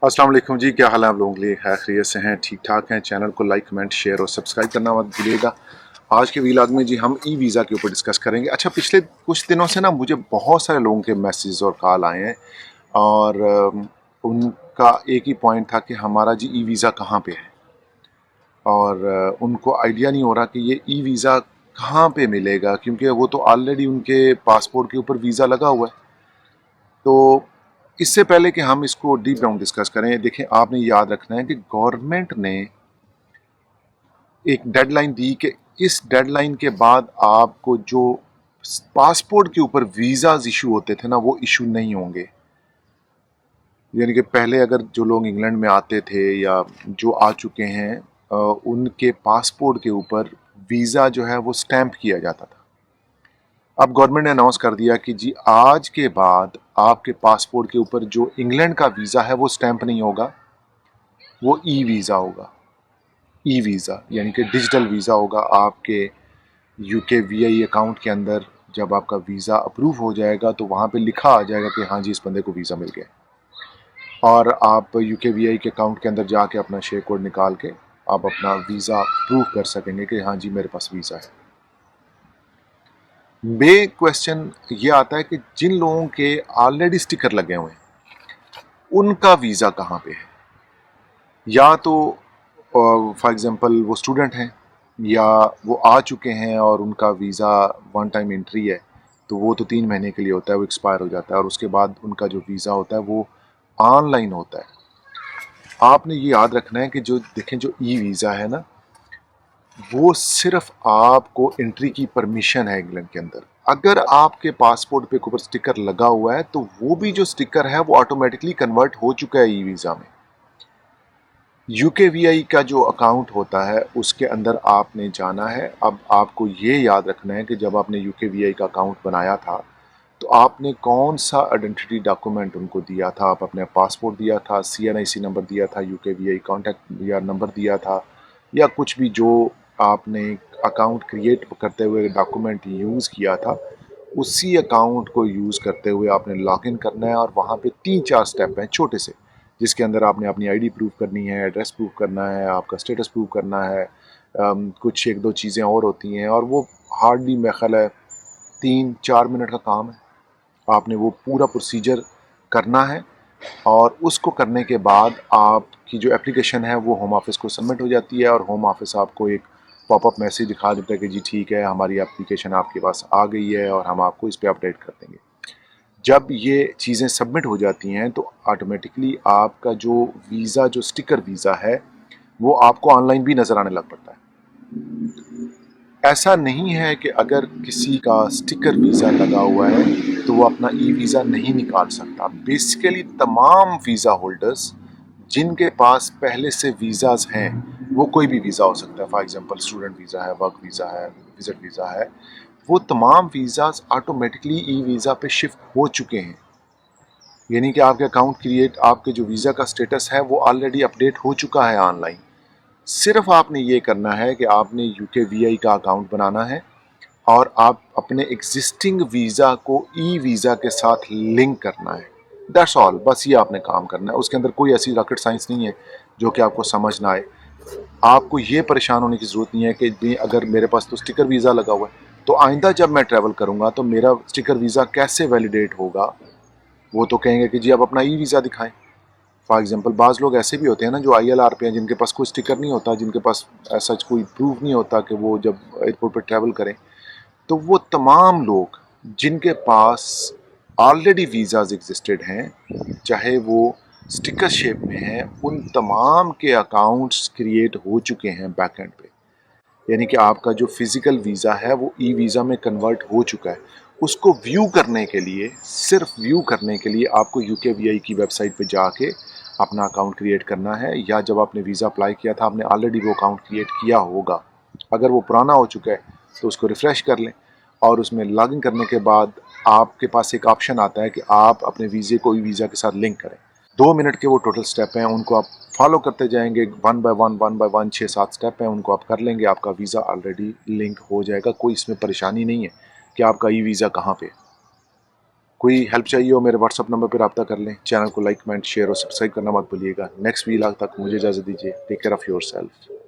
अस्सलाम वालेकुम जी, क्या हाल है आप लोगों के लिए? खैर खैरियत से हैं, ठीक ठाक हैं। चैनल को लाइक कमेंट शेयर और सब्सक्राइब करना मत भूलिएगा। आज के वीलॉग में जी हम ई वीज़ा के ऊपर डिस्कस करेंगे। अच्छा, पिछले कुछ दिनों से ना मुझे बहुत सारे लोगों के मैसेज और कॉल आए हैं और उनका एक ही पॉइंट था कि हमारा जी ई वीज़ा कहाँ पे है और उनको आइडिया नहीं हो रहा कि ये ई वीज़ा कहाँ पे मिलेगा, क्योंकि वो तो ऑलरेडी उनके पासपोर्ट के ऊपर वीज़ा लगा हुआ है। तो इससे पहले कि हम इसको डीप डाउन डिस्कस करें, देखें आपने याद रखना है कि गवर्नमेंट ने एक डेडलाइन दी कि इस डेडलाइन के बाद आपको जो पासपोर्ट के ऊपर वीज़ाज इशू होते थे ना, वो इशू नहीं होंगे। यानी कि पहले अगर जो लोग इंग्लैंड में आते थे या जो आ चुके हैं उनके पासपोर्ट के ऊपर वीज़ा जो है वो स्टैंप किया जाता था। अब गवर्नमेंट ने अनाउंस कर दिया कि जी आज के बाद आपके पासपोर्ट के ऊपर जो इंग्लैंड का वीज़ा है वो स्टैंप नहीं होगा, वो ई वीज़ा होगा। ई वीज़ा यानी कि डिजिटल वीज़ा होगा। आपके यूके वीआई अकाउंट के अंदर जब आपका वीज़ा अप्रूव हो जाएगा तो वहाँ पे लिखा आ जाएगा कि हाँ जी, इस बंदे को वीज़ा मिल गया, और आप यूके वीआई के अकाउंट के अंदर जाके अपना शेयर कोड निकाल के आप अपना वीज़ा प्रूव कर सकेंगे कि हाँ जी, मेरे पास वीज़ा है। बे क्वेश्चन ये आता है कि जिन लोगों के ऑलरेडी स्टिकर लगे हुए हैं उनका वीज़ा कहाँ पे है। या तो फॉर एग्जांपल वो स्टूडेंट हैं या वो आ चुके हैं और उनका वीज़ा वन टाइम एंट्री है, तो वो तो 3 महीने के लिए होता है, वो एक्सपायर हो जाता है और उसके बाद उनका जो वीज़ा होता है वो ऑनलाइन होता है। आपने ये याद रखना है कि जो देखें, जो ई वीज़ा है ना, वो सिर्फ आपको एंट्री की परमिशन है इंग्लैंड के अंदर। अगर आपके पासपोर्ट पे ऊपर स्टिकर लगा हुआ है तो वो भी जो स्टिकर है वो ऑटोमेटिकली कन्वर्ट हो चुका है ई वीज़ा में। यूकेवीआई का जो अकाउंट होता है उसके अंदर आपने जाना है। अब आपको ये याद रखना है कि जब आपने यूकेवीआई का अकाउंट बनाया था तो आपने कौन सा आइडेंटिटी डॉक्यूमेंट उनको दिया था। आप अपने पासपोर्ट दिया था, सीएनआईसी नंबर दिया था, यूकेवीआई कॉन्टैक्ट या नंबर दिया था, या कुछ भी जो आपने अकाउंट क्रिएट करते हुए डॉक्यूमेंट यूज़ किया था, उसी अकाउंट को यूज़ करते हुए आपने लॉगिन करना है। और वहाँ पे 3-4 स्टेप हैं छोटे से, जिसके अंदर आपने अपनी आईडी प्रूव करनी है, एड्रेस प्रूव करना है, आपका स्टेटस प्रूव करना है, कुछ 1-2 चीज़ें और होती हैं और वो हार्डली मेरा ख्याल है 3-4 मिनट का काम है। आपने वो पूरा प्रोसीजर करना है और उसको करने के बाद आपकी जो एप्लीकेशन है वो होम ऑफिस को सबमिट हो जाती है और होम ऑफिस आपको एक पॉपअप मैसेज दिखा देता है कि जी ठीक है, हमारी एप्लीकेशन आपके पास आ गई है और हम आपको इस पर अपडेट कर देंगे। जब ये चीज़ें सबमिट हो जाती हैं तो ऑटोमेटिकली आपका जो वीज़ा, जो स्टिकर वीज़ा है, वो आपको ऑनलाइन भी नज़र आने लग पड़ता है। ऐसा नहीं है कि अगर किसी का स्टिकर वीज़ा लगा हुआ है तो वो अपना ई वीज़ा नहीं निकाल सकता। बेसिकली तमाम वीज़ा होल्डर्स जिनके पास पहले से वीज़ाज हैं, वो कोई भी वीज़ा हो सकता है, फॉर एग्जांपल स्टूडेंट वीज़ा है, वर्क वीज़ा है, विजिट वीज़ा है, वो तमाम वीज़ाज ऑटोमेटिकली ई वीज़ा पे शिफ्ट हो चुके हैं। यानी कि आपके अकाउंट क्रिएट, आपके जो वीज़ा का स्टेटस है वो ऑलरेडी अपडेट हो चुका है ऑनलाइन। सिर्फ आपने ये करना है कि आपने यूकेवीआई का अकाउंट बनाना है और आप अपने एग्जिस्टिंग वीज़ा को ई वीज़ा के साथ लिंक करना है। दैट्स ऑल, बस ये आपने काम करना है। उसके अंदर कोई ऐसी रॉकेट साइंस नहीं है जो कि आपको समझ ना आए। आपको ये परेशान होने की ज़रूरत नहीं है कि भी अगर मेरे पास तो स्टिकर वीज़ा लगा हुआ है तो आइंदा जब मैं ट्रैवल करूँगा तो मेरा स्टिकर वीज़ा कैसे वैलिडेट होगा। वो तो कहेंगे कि जी आप अपना ई वीज़ा दिखाएं। फॉर एग्जांपल बाज़ लोग ऐसे भी होते हैं ना जो आईएलआर पे हैं, जिनके पास कोई स्टिकर नहीं होता, जिनके पास ऐसा कोई प्रूफ नहीं होता कि वो जब एयरपोर्ट पर ट्रैवल करें। तो वो तमाम लोग जिनके पास ऑलरेडी वीज़ाज एग्जिस्टेड हैं, चाहे वो स्टिकर शेप में हैं, उन तमाम के अकाउंट्स क्रिएट हो चुके हैं बैकएंड पे। यानी कि आपका जो फिज़िकल वीज़ा है वो ई वीज़ा में कन्वर्ट हो चुका है। उसको व्यू करने के लिए, सिर्फ व्यू करने के लिए आपको यूकेवीआई की वेबसाइट पे जाके अपना अकाउंट क्रिएट करना है, या जब आपने वीज़ा अप्लाई किया था आपने ऑलरेडी वो अकाउंट क्रिएट किया होगा। अगर वो पुराना हो चुका है तो उसको रिफ़्रेश कर लें और उसमें लॉगिन करने के बाद आपके पास एक ऑप्शन आता है कि आप अपने वीज़े को ई वीज़ा के साथ लिंक करें। 2 मिनट के वो टोटल स्टेप हैं, उनको आप फॉलो करते जाएंगे, वन बाय वन 6-7 स्टेप हैं, उनको आप कर लेंगे, आपका वीज़ा ऑलरेडी लिंक हो जाएगा। कोई इसमें परेशानी नहीं है कि आपका ई वीज़ा कहाँ पे है। कोई हेल्प चाहिए हो मेरे व्हाट्सअप नंबर पर रब्ता कर लें। चैनल को लाइक कमेंट शेयर और सब्सक्राइब करना मत भूलिएगा। नेक्स्ट वीलॉग तक मुझे इजाज़त दीजिए। Take care of your self.